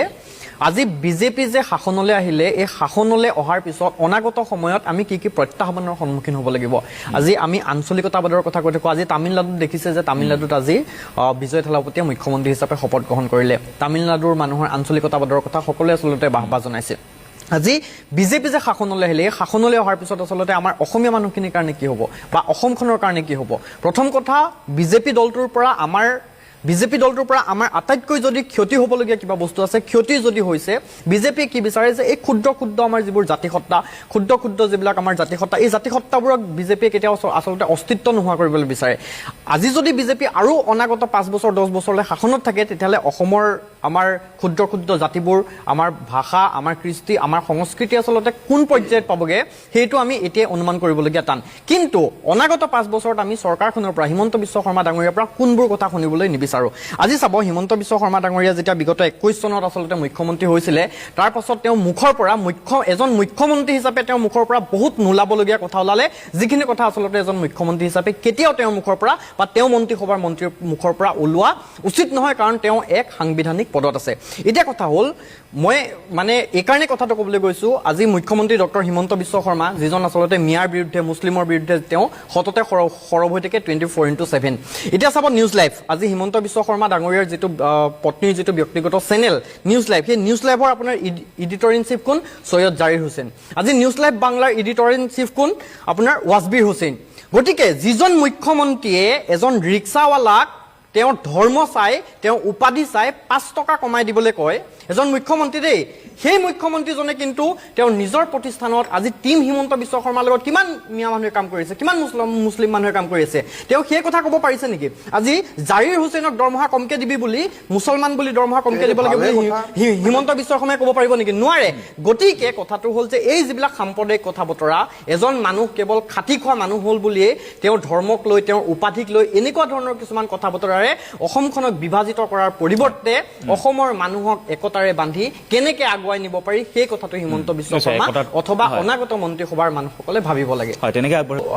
আজি বিজেপি যে শাসনলৈ আহিলে, এই শাসনলৈ অহাৰ পিছত অনাগত সময়ত আমি কি কি প্ৰত্যাহ্বানৰ সন্মুখীন হ'ব লাগিব। আজি আমি আঞ্চলিকতাবাদৰ কথা কৈ থাকোঁ। আজি তামিলনাডুত দেখিছে যে তামিলনাডুত আজি বিজয় থালাপতিয়ে মুখ্যমন্ত্ৰী হিচাপে শপত গ্ৰহণ কৰিলে। তামিলনাডুৰ মানুহৰ আঞ্চলিকতাবাদৰ কথা সকলোৱে আচলতে বাহবা জনাইছে। আজি বিজেপি যে শাসনলৈ আহিলে এই শাসনলৈ অহাৰ পিছত আচলতে আমাৰ অসমীয়া মানুহখিনিৰ কাৰণে কি হ'ব বা অসমখনৰ কাৰণে কি হ'ব প্ৰথম কথা বিজেপি দলটোৰ পৰা আমাৰ আটাইতকৈ যদি ক্ষতি হ'বলগীয়া কিবা বস্তু আছে ক্ষতি যদি হৈছে বিজেপিয়ে কি বিচাৰে যে এই ক্ষুদ্ৰ আমাৰ যিবোৰ জাতিসত্তা ক্ষুদ্ৰ যিবিলাক আমাৰ জাতিসত্তা এই জাতিসত্তাবোৰক বিজেপিয়ে কেতিয়াও আচলতে অস্তিত্ব নোহোৱা কৰিবলৈ বিচাৰে আজি যদি বিজেপি আৰু অনাগত 5 বছৰ 10 বছৰলৈ শাসনত থাকে তেতিয়াহ'লে অসমৰ আমাৰ ক্ষুদ্ৰ জাতিবোৰ আমাৰ ভাষা আমাৰ কৃষ্টি আমাৰ সংস্কৃতি আচলতে কোন পৰ্যায়ত পাবগে সেইটো আমি এতিয়া অনুমান কৰিবলগীয়া টান কিন্তু অনাগত 5 বছৰত আমি চৰকাৰখনৰ পৰা হিমন্ত বিশ্ব শৰ্মা ডাঙৰীয়াৰ পৰা কোনবোৰ কথা শুনিবলৈ নিবিচাৰো আজি চাব হিমন্ত বিশ্ব শৰ্মা ডাঙৰীয়া যেতিয়া বিগত 21 চনত আচলতে মুখ্যমন্ত্ৰী হৈছিলে তাৰ পাছত তেওঁ মুখৰ পৰা এজন মুখ্যমন্ত্ৰী হিচাপে তেওঁ মুখৰ পৰা বহুত নোলাবলগীয়া কথা ওলালে যিখিনি কথা আচলতে এজন মুখ্যমন্ত্ৰী হিচাপে কেতিয়াও তেওঁ মুখৰ পৰা বা তেওঁ মন্ত্ৰীসভাৰ মন্ত্ৰীৰ মুখৰ পৰা ওলোৱা উচিত নহয় কাৰণ তেওঁ এক সাংবিধানিক পদত আছে এতিয়া কথা হ'ল মই মানে এই কাৰণে কথাটো ক'বলৈ গৈছো আজি মুখ্যমন্ত্ৰী ডক্টৰ হিমন্ত বিশ্ব শৰ্মা যিজন আচলতে মিয়াৰ বিৰুদ্ধে মুছলিমৰ বিৰুদ্ধে তেওঁ সততে সৰব হৈ থাকে 24/7 এতিয়া চাব নিউজ লাইভ আজি হিমন্ত বিশ্ব শৰ্মা ডাঙৰীয়াৰ যিটো পত্নীৰ যিটো ব্যক্তিগত চেনেল নিউজ লাইভ সেই নিউজ লাইভৰ আপোনাৰ এডিটৰ ইন চিফ কোন সৈয়দ জাৰিৰ হুছেইন আজি নিউজ লাইভ বাংলাৰ এডিটৰ ইন চিফ কোন আপোনাৰ ৱাজবিৰ হুছেইন গতিকে যিজন মুখ্যমন্ত্ৰীয়ে এজন ৰিক্সাৱালাক তেওঁ ধৰ্ম চাই তেওঁ উপাধি চাই 5 টকা কমাই দিবলৈ কয় এজন মুখ্যমন্ত্ৰী দেই সেই মুখ্যমন্ত্ৰীজনে কিন্তু তেওঁৰ নিজৰ প্ৰতিষ্ঠানত আজি টিম হিমন্ত বিশ্ব শৰ্মাৰ লগত কিমান মিয়া মানুহে কাম কৰিছে কিমান মুছলিম মানুহে কাম কৰি আছে তেওঁ সেই কথা ক'ব পাৰিছে নেকি আজি জাৰিৰ হুছেইনক দৰমহা কমকে দিবি বুলি মুছলমান বুলি দৰমহা কমকে দিব লাগে বুলি হিমন্ত বিশ্ব শৰ্মাই ক'ব পাৰিব নেকি নোৱাৰে গতিকে কথাটো হ'ল যে এই যিবিলাক সাম্প্ৰদায়িক কথা বতৰা এজন মানুহ কেৱল খাটি খোৱা মানুহ হ'ল বুলিয়ে তেওঁৰ ধৰ্মক লৈ তেওঁৰ উপাধিক লৈ এনেকুৱা ধৰণৰ কিছুমান কথা বতৰাৰে অসমখনক বিভাজিত কৰাৰ পৰিৱৰ্তে অসমৰ মানুহক একতাৰে বান্ধি কেনেকে আগুৱাই নিব পাৰি সেই কথাটো হিমন্ত বিশ্ব শৰ্মা অথবা অনাগত মন্ত্ৰীসভাৰ মানুহসকলে ভাবিব লাগে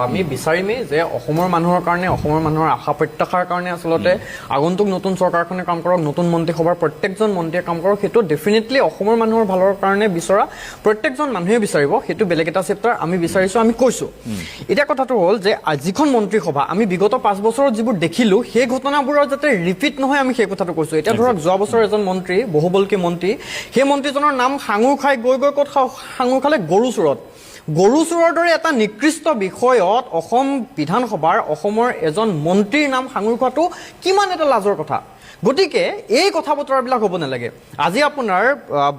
আমি বিচাৰিমেই যে অসমৰ মানুহৰ কাৰণে অসমৰ মানুহৰ আশা প্ৰত্যাশাৰ কাৰণে আচলতে আগন্তুক নতুন চৰকাৰখনে কাম কৰক নতুন মন্ত্ৰীসভাৰ প্ৰত্যেকজন মন্ত্ৰীয়ে কাম কৰক সেইটো ডেফিনেটলি অসমৰ মানুহৰ ভালৰ কাৰণে বিচৰা প্ৰত্যেকজন মানুহে বিচাৰিব সেইটো বেলেগ এটা চেপ্টাৰ আমি বিচাৰিছো আমি কৈছো এতিয়া কথাটো হ'ল যে যিখন মন্ত্ৰীসভা আমি বিগত 5 বছৰত যিবোৰ দেখিলো সেই ঘটনাবোৰৰ যাতে ৰিপিট নহয় আমি সেই কথাটো কৈছো এতিয়া ধৰক যোৱা বছৰ এজন মন্ত্ৰী বহুবলকী মন্ত্ৰী সেই মন্ত্ৰীজনৰ নাম সাঙুৰ খাই গৈ ক'ত সাঙুৰ খালে গৰুচুৰৰ দৰে এটা নিকৃষ্ট বিষয়ত অসম বিধানসভাৰ অসমৰ এজন মন্ত্ৰীৰ নাম সাঙুৰ খোৱাটো কিমান এটা লাজৰ কথা গতিকে এই কথা বতৰাবিলাক হ'ব নালাগে আজি আপোনাৰ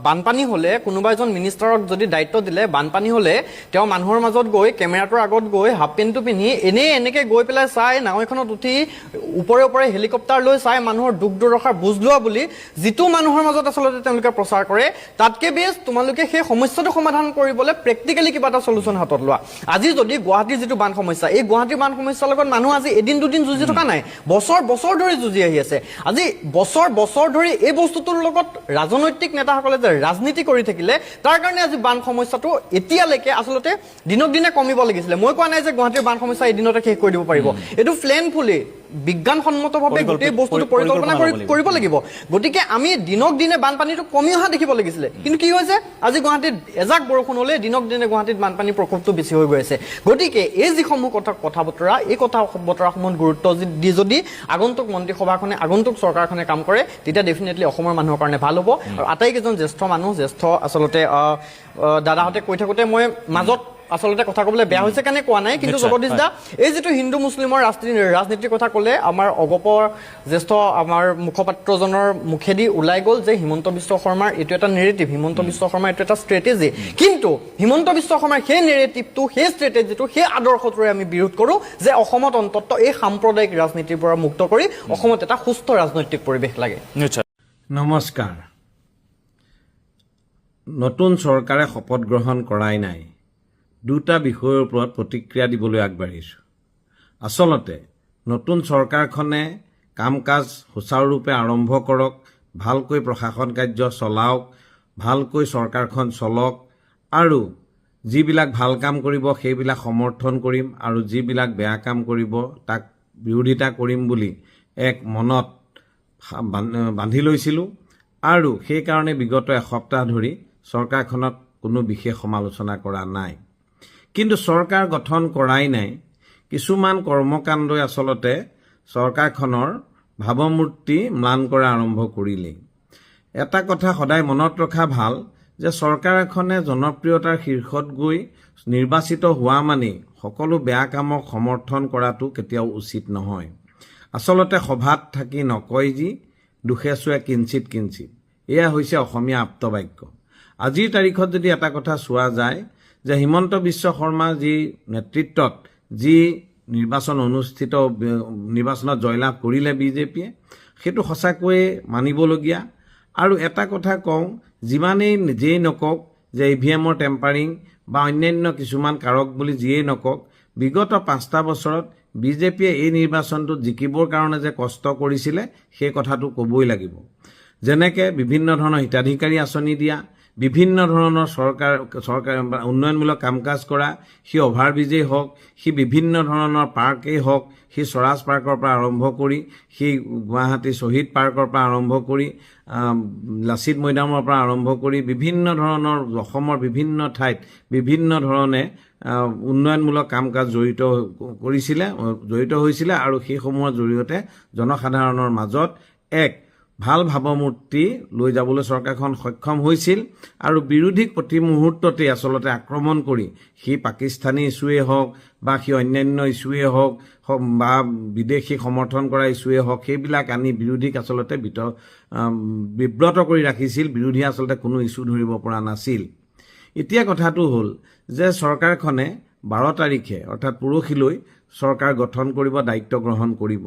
বানপানী হ'লে কোনোবা এজন মিনিষ্টাৰক যদি দায়িত্ব দিলে বানপানী হ'লে তেওঁ মানুহৰ মাজত গৈ কেমেৰাটোৰ আগত গৈ হাফ পেণ্টটো পিন্ধি এনেকে গৈ পেলাই চাই নাও এখনত উঠি ওপৰে হেলিকপ্টাৰ লৈ চাই মানুহৰ দুখ দুৰ্দশাৰ বুজ লোৱা বুলি যিটো মানুহৰ মাজত আচলতে তেওঁলোকে প্ৰচাৰ কৰে তাতকে বেছ তোমালোকে সেই সমস্যাটো সমাধান কৰিবলৈ প্ৰেক্টিকেলি কিবা এটা সলিউশ্যন হাতত লোৱা আজি যদি গুৱাহাটীৰ যিটো বান সমস্যা এই গুৱাহাটীৰ বান সমস্যাৰ লগত মানুহ আজি এদিন দুদিন যুঁজি থকা নাই বছৰ ধৰি যুঁজি আহি আছে আজি বছৰ ধৰি এই বস্তুটোৰ লগত ৰাজনৈতিক নেতাসকলে যে ৰাজনীতি কৰি থাকিলে তাৰ কাৰণে আজি বান সমস্যাটো এতিয়ালৈকে আচলতে দিনক দিনে কমিব লাগিছিলে মই কোৱা নাই যে গুৱাহাটীৰ বান সমস্যা এদিনতে শেষ কৰি দিব পাৰিব এইটো প্লেনফুলি বিজ্ঞানসন্মতভাৱে গোটেই বস্তুটো পৰিকল্পনা কৰিব লাগিব গতিকে আমি দিনক দিনে বানপানীটো কমি অহা দেখিব লাগিছিলে কিন্তু কি হৈছে আজি গুৱাহাটীত এজাক বৰষুণ হ'লে দিনক দিনে গুৱাহাটীত বানপানীৰ প্ৰকোপটো বেছি হৈ গৈ আছে গতিকে এই যিসমূহ কথা বতৰা এই কথা বতৰাসমূহত গুৰুত্ব দি যদি আগন্তুক মন্ত্ৰীসভাখনে আগন্তুক চৰকাৰখনে কাম কৰে তেতিয়া ডেফিনেটলি অসমৰ মানুহৰ কাৰণে ভাল হ'ব আৰু আটাইকেইজন জ্যেষ্ঠ আচলতে দাদাহঁতে কৈ থাকোঁতে মই মাজত আচলতে কথা ক'বলৈ বেয়া হৈছে কাৰণে কোৱা নাই কিন্তু জগদীশ দা এই যিটো হিন্দু মুছলিমৰ ৰাজনীতিৰ কথা ক'লে আমাৰ অগপৰ জ্যেষ্ঠ আমাৰ মুখপাত্ৰজনৰ মুখেদি ওলাই গ'ল যে হিমন্ত বিশ্ব শৰ্মাৰ এইটো এটা নেৰেটিভ হিমন্ত বিশ্ব শৰ্মাৰ এইটো এটা ষ্ট্ৰেটেজি কিন্তু হিমন্ত বিশ্ব শৰ্মাৰ সেই নেৰেটিভটো সেই ষ্ট্ৰেটেজিটো সেই আদৰ্শটোৰে আমি বিৰোধ কৰোঁ যে অসমত অন্ততঃ এই সাম্প্ৰদায়িক ৰাজনীতিৰ পৰা মুক্ত কৰি অসমত এটা সুস্থ ৰাজনৈতিক পৰিৱেশ লাগে নমস্কাৰ নতুন চৰকাৰে শপত গ্ৰহণ কৰাই নাই দুটা বিষয়ৰ ওপৰত প্ৰতিক্ৰিয়া দিবলৈ আগবাঢ়িছোঁ আচলতে নতুন চৰকাৰখনে কাম কাজ সুচাৰুৰূপে আৰম্ভ কৰক ভালকৈ প্ৰশাসন কাৰ্য চলাওক ভালকৈ চৰকাৰখন চলক আৰু যিবিলাক ভাল কাম কৰিব সেইবিলাক সমৰ্থন কৰিম আৰু যিবিলাক বেয়া কাম কৰিব তাক বিৰোধিতা কৰিম বুলি এক মনত বান্ধি লৈছিলোঁ আৰু সেইকাৰণে বিগত এসপ্তাহ ধৰি চৰকাৰখনত কোনো বিশেষ সমালোচনা কৰা নাই কিন্তু চৰকাৰ গঠন কৰাই নাই কিছুমান কৰ্মকাণ্ডই আচলতে চৰকাৰখনৰ ভাৱমূৰ্তি ম্লান কৰা আৰম্ভ কৰিলেই এটা কথা সদায় মনত ৰখা ভাল যে চৰকাৰ এখনে জনপ্ৰিয়তাৰ শীৰ্ষত গৈ নিৰ্বাচিত হোৱা মানেই সকলো বেয়া কামক সমৰ্থন কৰাটো কেতিয়াও উচিত নহয়। আচলতে সভাত থাকি নকয় যি দুখে চুৱে কিঞ্চিত কিঞ্চিত, এয়া হৈছে অসমীয়া আপ্তবাক্য। আজিৰ তাৰিখত যদি এটা কথা চোৱা যায় যে হিমন্ত বিশ্ব শৰ্মা যি নেতৃত্বত যি নিৰ্বাচনত জয়লাভ কৰিলে বিজেপিয়ে, সেইটো সঁচাকৈয়ে মানিবলগীয়া। আৰু এটা কথা কওঁ, যিমানেই যেই নকওক যে EVM-ৰ টেম্পাৰিং বা অন্যান্য কিছুমান কাৰক বুলি যিয়েই নকওক, বিগত 5টা বছৰত বিজেপিয়ে এই নিৰ্বাচনটোত জিকিবৰ কাৰণে যে কষ্ট কৰিছিলে সেই কথাটো ক'বই লাগিব। যেনেকৈ বিভিন্ন ধৰণৰ হিতাধিকাৰী আঁচনি দিয়া, বিভিন্ন ধৰণৰ চৰকাৰ উন্নয়নমূলক কাম কাজ কৰা, সি অভাৰব্ৰিজেই হওক, সি বিভিন্ন ধৰণৰ পাৰ্কেই হওক, সি স্বৰাজ পাৰ্কৰ পৰা আৰম্ভ কৰি, সি গুৱাহাটী শ্বহীদ পাৰ্কৰ পৰা আৰম্ভ কৰি, লাচিত মৈদামৰ পৰা আৰম্ভ কৰি বিভিন্ন ধৰণৰ অসমৰ বিভিন্ন ঠাইত বিভিন্ন ধৰণে উন্নয়নমূলক কাম কাজ জড়িত হৈছিলে আৰু সেইসমূহৰ জৰিয়তে জনসাধাৰণৰ মাজত এক ভাল ভাৱমূৰ্তি লৈ যাবলৈ চৰকাৰখন সক্ষম হৈছিল। আৰু বিৰোধীক প্ৰতি মুহূৰ্ততে আচলতে আক্ৰমণ কৰি সি পাকিস্তানী ইছ্যুৱে হওক বা সি অন্যান্য ইছ্যুৱে হওক বা বিদেশী সমৰ্থন কৰা ইছ্যুৱে হওক, সেইবিলাক আনি বিৰোধীক আচলতে বিব্ৰত কৰি ৰাখিছিল। বিৰোধীয়ে আচলতে কোনো ইছ্যু ধৰিব পৰা নাছিল। এতিয়া কথাটো হ'ল যে চৰকাৰখনে 12 তাৰিখে অৰ্থাৎ পৰহিলৈ চৰকাৰ গঠন কৰিব, দায়িত্ব গ্ৰহণ কৰিব।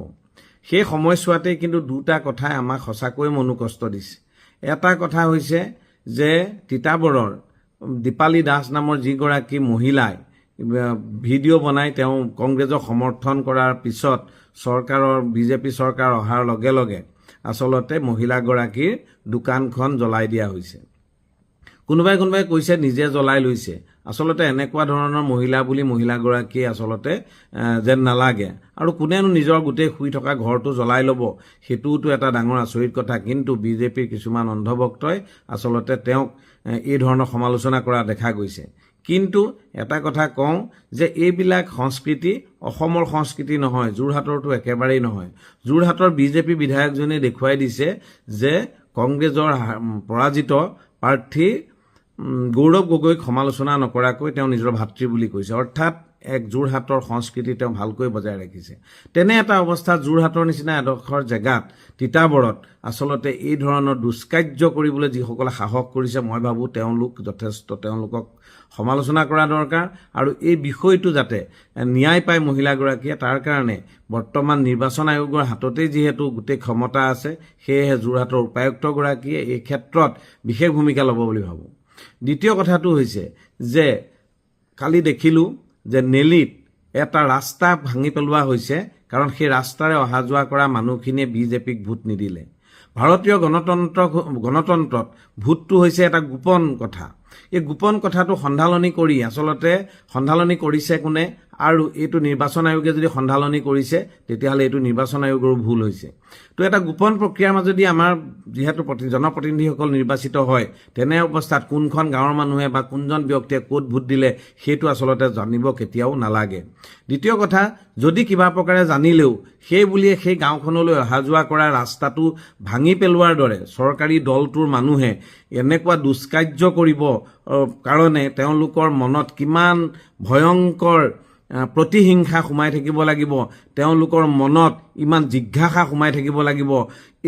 সেই সময়ছোৱাতেই কিন্তু দুটা কথাই আমাক সঁচাকৈ মনোকষ্ট দিছে। এটা কথা হৈছে যে তিতাবৰৰ দীপালী দাস নামৰ যিগৰাকী মহিলাই ভিডিঅ' বনাই তেওঁ কংগ্ৰেছক সমৰ্থন কৰাৰ পিছত বিজেপি চৰকাৰ অহাৰ লগে লগে আচলতে মহিলাগৰাকীৰ দোকানখন জ্বলাই দিয়া হৈছে। কোনোবাই কৈছে নিজে জ্বলাই লৈছে। আচলতে এনেকুৱা ধৰণৰ মহিলা বুলি মহিলাগৰাকীয়ে আচলতে যেন নালাগে। আৰু কোনেনো নিজৰ গোটেই শুই থকা ঘৰটো জ্বলাই ল'ব, সেইটোতো এটা ডাঙৰ আচৰিত কথা। কিন্তু বিজেপিৰ কিছুমান অন্ধভক্তই আচলতে তেওঁক এই ধৰণৰ সমালোচনা কৰা দেখা গৈছে। কিন্তু এটা কথা কওঁ যে এইবিলাক সংস্কৃতি অসমৰ সংস্কৃতি নহয়, যোৰহাটৰতো একেবাৰেই নহয়। যোৰহাটৰ বিজেপি বিধায়কজনে দেখুৱাই দিছে যে কংগ্ৰেছৰ পৰাজিত প্ৰাৰ্থী গৌৰৱ গগৈক সমালোচনা নকৰাকৈ তেওঁ নিজৰ ভাতৃ বুলি কৈছে। অৰ্থাৎ এক যোৰহাটৰ সংস্কৃতি তেওঁ ভালকৈ বজাই ৰাখিছে। তেনে এটা অৱস্থাত যোৰহাটৰ নিচিনা এডোখৰ জেগাত তিতাবৰত আচলতে এই ধৰণৰ দুষ্কাৰ্য কৰিবলৈ যিসকলে সাহস কৰিছে, মই ভাবোঁ তেওঁলোকক সমালোচনা কৰা দৰকাৰ। আৰু এই বিষয়টো যাতে ন্যায় পায় মহিলাগৰাকীয়ে, তাৰ কাৰণে বৰ্তমান নিৰ্বাচন আয়োগৰ হাততেই যিহেতু গোটেই ক্ষমতা আছে, সেয়েহে যোৰহাটৰ উপায়ুক্তগৰাকীয়ে এই ক্ষেত্ৰত বিশেষ ভূমিকা ল'ব বুলি ভাবোঁ। দ্বিতীয় কথাটো হৈছে যে কালি দেখিলোঁ যে নেলিত এটা ৰাস্তা ভাঙি পেলোৱা হৈছে, কাৰণ সেই ৰাস্তাৰে অহা যোৱা কৰা মানুহখিনিয়ে বিজেপিক ভোট নিদিলে। ভাৰতীয় গণতন্ত্ৰত ভোটটো হৈছে এটা গোপন কথা। এই গোপন কথাটো সন্ধালনি কৰিছে কোনে? আৰু এইটো নিৰ্বাচন আয়োগে যদি সন্ধালনি কৰিছে তেতিয়াহ'লে এইটো নিৰ্বাচন আয়োগৰো ভুল হৈছে। তো এটা গোপন প্ৰক্ৰিয়াৰ মাজেদি আমাৰ যিহেতু জনপ্ৰতিনিধিসকল নিৰ্বাচিত হয়, তেনে অৱস্থাত কোনখন গাঁৱৰ মানুহে বা কোনজন ব্যক্তিয়ে ক'ত ভোট দিলে সেইটো আচলতে জানিব কেতিয়াও নালাগে। দ্বিতীয় কথা, যদি কিবা প্ৰকাৰে জানিলেও সেই বুলিয়ে সেই গাঁওখনলৈ অহা যোৱা কৰা ৰাস্তাটো ভাঙি পেলোৱাৰ দৰে চৰকাৰী দলটোৰ মানুহে এনেকুৱা দুষ্কাৰ্য কৰিব কাৰণে তেওঁলোকৰ মনত কিমান ভয়ংকৰ প্ৰতিহিংসা সোমাই থাকিব লাগিব, তেওঁলোকৰ মনত ইমান জিজ্ঞাসা সোমাই থাকিব লাগিব,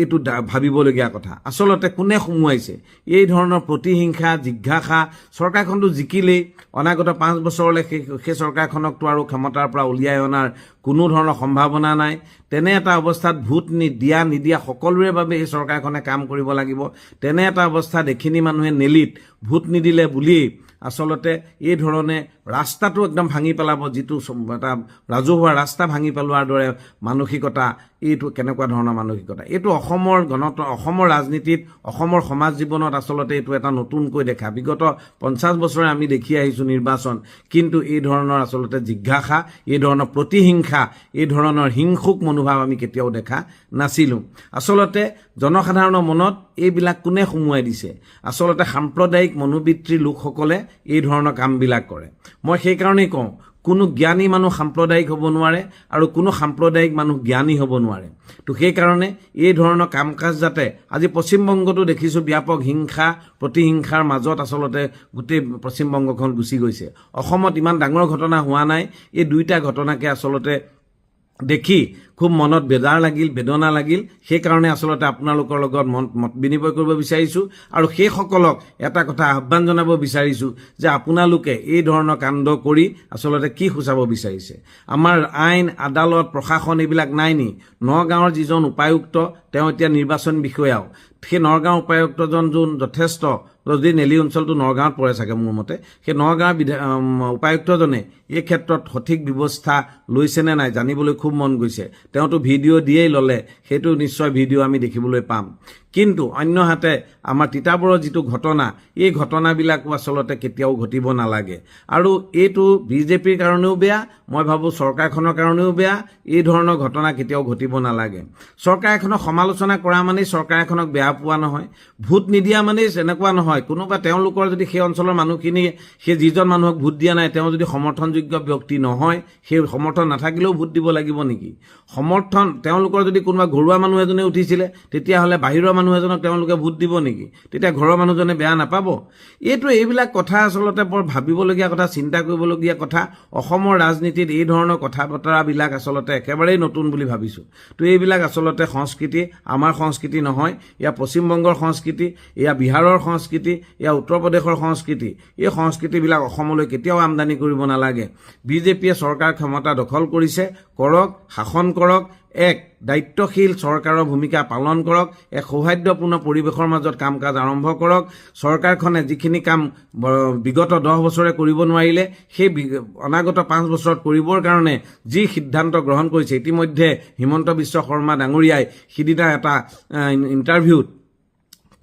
এইটো ভাবিবলগীয়া কথা। আচলতে কোনে সোমোৱাইছে এই ধৰণৰ প্ৰতিহিংসা, জিজ্ঞাসা? চৰকাৰখনটো জিকিলেই, অনাগত 5 বছৰলৈ সেই চৰকাৰখনকতো আৰু ক্ষমতাৰ পৰা উলিয়াই অনাৰ কোনো ধৰণৰ সম্ভাৱনা নাই। তেনে এটা অৱস্থাত ভোট নিদিয়া সকলোৰে বাবে এই চৰকাৰখনে কাম কৰিব লাগিব। তেনে এটা অৱস্থাত এইখিনি মানুহে নেলিত ভোট নিদিলে বুলি আচলতে এই ধৰণে ৰাস্তাটো একদম ভাঙি পেলাব, যিটো এটা ৰাজহুৱা ৰাস্তা ভাঙি পেলোৱাৰ দৰে মানসিকতা, এইটো কেনেকুৱা ধৰণৰ মানসিকতা? এইটো অসমৰ ৰাজনীতিত, অসমৰ সমাজ জীৱনত আচলতে এইটো এটা নতুনকৈ দেখা। বিগত 50 বছৰে আমি দেখি আহিছোঁ নিৰ্বাচন, কিন্তু এই ধৰণৰ আচলতে জিজ্ঞাসা, এই ধৰণৰ প্ৰতিহিংসা, এই ধৰণৰ হিংসুক মনোভাৱ আমি কেতিয়াও দেখা নাছিলোঁ। আচলতে জনসাধাৰণৰ মনত এইবিলাক কোনে সুমুৱাই দিছে? আচলতে সাম্প্ৰদায়িক মনোবৃত্তিৰ লোকসকলে এই ধৰণৰ কামবিলাক কৰে। মই সেইকাৰণেই কওঁ, কোনো জ্ঞানী মানুহ সাম্প্ৰদায়িক হ'ব নোৱাৰে আৰু কোনো সাম্প্ৰদায়িক মানুহ জ্ঞানী হ'ব নোৱাৰে তো সেইকাৰণে এই ধৰণৰ কাম কাজ যাতে আজি পশ্চিমবংগতো দেখিছোঁ ব্যাপক হিংসা প্ৰতিহিংসাৰ মাজত আচলতে গোটেই পশ্চিমবংগখন গুচি গৈছে অসমত ইমান ডাঙৰ ঘটনা হোৱা নাই এই দুইটা ঘটনাকে আচলতে দেখি খুব মনত বেদনা লাগিল সেইকাৰণে আচলতে আপোনালোকৰ লগত মত বিনিময় কৰিব বিচাৰিছোঁ আৰু সেইসকলক এটা কথা আহ্বান জনাব বিচাৰিছোঁ যে আপোনালোকে এই ধৰণৰ কাণ্ড কৰি আচলতে কি সূচাব বিচাৰিছে আমাৰ আইন আদালত প্ৰশাসন এইবিলাক নাই নি নগাঁৱৰ যিজন উপায়ুক্ত তেওঁ এতিয়া নিৰ্বাচন বিষয়াও সেই নগাঁও উপায়ুক্তজন যোন যথেষ্ট যদি নেলি অঞ্চলটো নগাঁৱত পৰে চাগে মোৰ মতে সেই নগাঁও উপায়ুক্তজনে এই ক্ষেত্ৰত সঠিক ব্যৱস্থা লৈছেনে নাই জানিবলৈ খুব মন গৈছে তেওঁতো ভিডিঅ' দিয়েই ল'লে সেইটো নিশ্চয় ভিডিঅ' আমি দেখিবলৈ পাম কিন্তু অন্যহাতে আমাৰ তিতাবৰৰ যিটো ঘটনা এই ঘটনাবিলাকো আচলতে কেতিয়াও ঘটিব নালাগে আৰু এইটো বিজেপিৰ কাৰণেও বেয়া মই ভাবোঁ চৰকাৰখনৰ কাৰণেও বেয়া এই ধৰণৰ ঘটনা কেতিয়াও ঘটিব নালাগে চৰকাৰ এখনক সমালোচনা কৰা মানেই চৰকাৰ এখনক বেয়া পোৱা নহয় ভোট নিদিয়া মানেই এনেকুৱা নহয় কোনোবা তেওঁলোকৰ যদি সেই অঞ্চলৰ মানুহখিনি সেই যিজন মানুহক ভোট দিয়া নাই তেওঁ যদি সমৰ্থনযোগ্য ব্যক্তি নহয় সেই সমৰ্থন নাথাকিলেও ভোট দিব লাগিব নেকি সমৰ্থন তেওঁলোকৰ যদি কোনোবা ঘৰুৱা মানুহ এজনে উঠিছিলে তেতিয়াহ'লে বাহিৰৰ মানুহ এজনক তেওঁলোকে ভোট দিব নেকি তেতিয়া ঘৰৰ মানুহজনে বেয়া নাপাব এইবিলাক কথা আচলতে বৰ ভাবিবলগীয়া কথা চিন্তা কৰিবলগীয়া কথা অসমৰ ৰাজনীতিত এই ধৰণৰ কথা বতৰাবিলাক আচলতে একেবাৰেই নতুন বুলি ভাবিছোঁ তো এইবিলাক আচলতে সংস্কৃতি আমাৰ সংস্কৃতি নহয় ইয়া পশ্চিমবংগৰ সংস্কৃতি ইয়া বিহাৰৰ সংস্কৃতি ইয়া উত্তৰ প্ৰদেশৰ সংস্কৃতি এই সংস্কৃতিবিলাক অসমলৈ কেতিয়াও আমদানি কৰিব নালাগে বিজেপিয়ে চৰকাৰ ক্ষমতা দখল কৰিছে কৰক শাসন কৰক এক দায়িত্বশীল চৰকাৰৰ ভূমিকা পালন কৰক এক সৌহাৰ্দ্যপূৰ্ণ পৰিৱেশৰ মাজত কাম কাজ আৰম্ভ কৰক চৰকাৰখনে যিখিনি কাম বিগত 10 বছৰে কৰিব নোৱাৰিলে সেই অনাগত 5 বছৰত কৰিবৰ কাৰণে যি সিদ্ধান্ত গ্ৰহণ কৰিছে ইতিমধ্যে হিমন্ত বিশ্ব শৰ্মা ডাঙৰীয়াই সিদিনা এটা ইণ্টাৰভিউত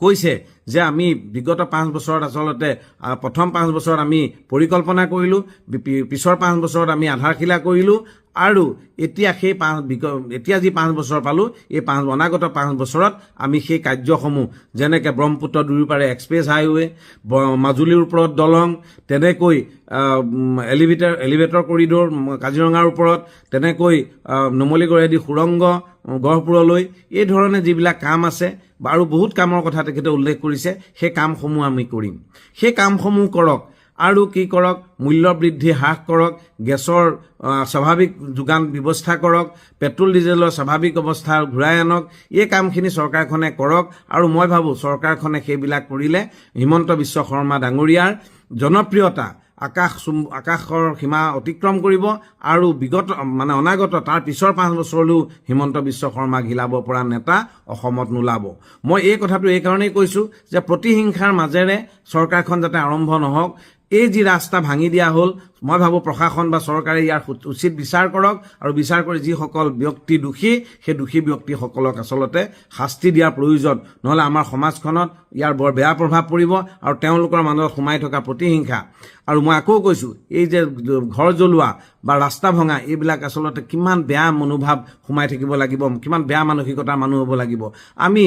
কৈছে যে আমি বিগত 5 বছৰত আচলতে প্ৰথম 5 বছৰত আমি পৰিকল্পনা কৰিলোঁ পিছৰ 5 বছৰত আমি আধাৰশিলা কৰিলোঁ আৰু এতিয়া সেই এতিয়া যি 5 বছৰ পালোঁ এই অনাগত 5 বছৰত আমি সেই কাৰ্যসমূহ যেনেকৈ ব্ৰহ্মপুত্ৰ দুয়োপাৰে এক্সপ্ৰেছ হাইৱে মাজুলীৰ ওপৰত দলং তেনেকৈ এলিভেটৰ কৰিডৰ কাজিৰঙাৰ ওপৰত তেনেকৈ নুমলীগড়েদি সুৰংগ গহপুৰলৈ এই ধৰণে যিবিলাক কাম আছে আৰু বহুত কামৰ কথা তেখেতে উল্লেখ কৰিছে সেই কামসমূহ আমি কৰিম সেই কামসমূহ কৰক আৰু কি কৰক মূল্য বৃদ্ধি হ্ৰাস কৰক গেছৰ স্বাভাৱিক যোগান ব্যৱস্থা কৰক পেট্ৰল ডিজেলৰ স্বাভাৱিক অৱস্থা ঘূৰাই আনক এই কামখিনি চৰকাৰখনে কৰক আৰু মই ভাবোঁ চৰকাৰখনে সেইবিলাক কৰিলে হিমন্ত বিশ্ব শৰ্মা ডাঙৰীয়াৰ জনপ্ৰিয়তা আকাশৰ সীমা অতিক্ৰম কৰিব আৰু অনাগত তাৰ পিছৰ 5 বছৰলৈও হিমন্ত বিশ্ব শৰ্মাক হিলাব পৰা নেতা অসমত নোলাব মই এই কথাটো এই কাৰণেই কৈছোঁ যে প্ৰতিহিংসাৰ মাজেৰে চৰকাৰখন যাতে আৰম্ভ নহওক এই যি ৰাস্তা ভাঙি দিয়া হ'ল মই ভাবোঁ প্ৰশাসন বা চৰকাৰে ইয়াৰ উচিত বিচাৰ কৰক আৰু বিচাৰ কৰি যিসকল ব্যক্তি দোষী সেই দোষী ব্যক্তিসকলক আচলতে শাস্তি দিয়াৰ প্ৰয়োজন নহ'লে আমাৰ সমাজখনত ইয়াৰ বৰ বেয়া প্ৰভাৱ পৰিব আৰু তেওঁলোকৰ মাজত সোমাই থকা প্ৰতিহিংসা আৰু মই আকৌ কৈছোঁ এই যে ঘৰ জ্বলোৱা বা ৰাস্তা ভঙা এইবিলাক আচলতে কিমান বেয়া মনোভাৱ সোমাই থাকিব লাগিব কিমান বেয়া মানসিকতাৰ মানুহ হ'ব লাগিব আমি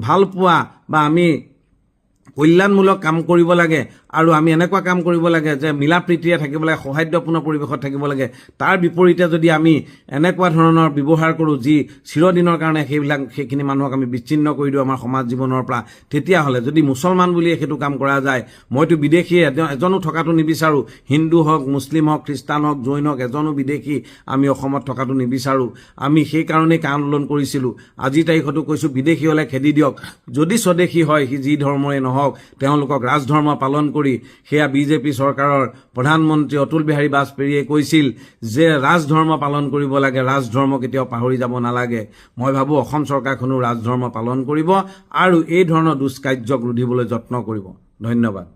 ভাল পোৱা বা আমি কল্যাণমূলক কাম কৰিব লাগে আৰু আমি এনেকুৱা কাম কৰিব লাগে যে মিলা প্ৰীতিৰে থাকিব লাগে সৌহাৰ্দ্যপূৰ্ণ পৰিৱেশত থাকিব লাগে তাৰ বিপৰীতে যদি আমি এনেকুৱা ধৰণৰ ব্যৱহাৰ কৰোঁ যি চিৰদিনৰ কাৰণে সেইখিনি মানুহক আমি বিচ্ছিন্ন কৰি দিওঁ আমাৰ সমাজ জীৱনৰ পৰা তেতিয়াহ'লে যদি মুছলমান বুলিয়ে সেইটো কাম কৰা যায় মইতো বিদেশী এজনো থকাটো নিবিচাৰোঁ হিন্দু হওক মুছলিম হওক খ্ৰীষ্টান হওক জৈন হওক এজনো বিদেশী আমি অসমত থকাটো নিবিচাৰোঁ আমি সেইকাৰণেই আন্দোলন কৰিছিলোঁ আজিৰ তাৰিখতো কৈছোঁ বিদেশী হ'লে খেদি দিয়ক যদি স্বদেশী হয় সি যি ধৰ্মৰে নহওক তেওঁলোকক ৰাজধৰ্ম পালন কৰি সেয়া বিজেপি চৰকাৰৰ প্ৰধানমন্ত্ৰী অতুল বিহাৰী বাজপেয়ীয়ে কৈছিল যে ৰাজধৰ্ম পালন কৰিব লাগে ৰাজধৰ্ম কেতিয়াও পাহৰি যাব নালাগে মই ভাবোঁ অসম চৰকাৰখনো ৰাজধৰ্ম পালন কৰিব আৰু এই ধৰণৰ দুষ্কাৰ্যক ৰোধিবলৈ যত্ন কৰিব ধন্যবাদ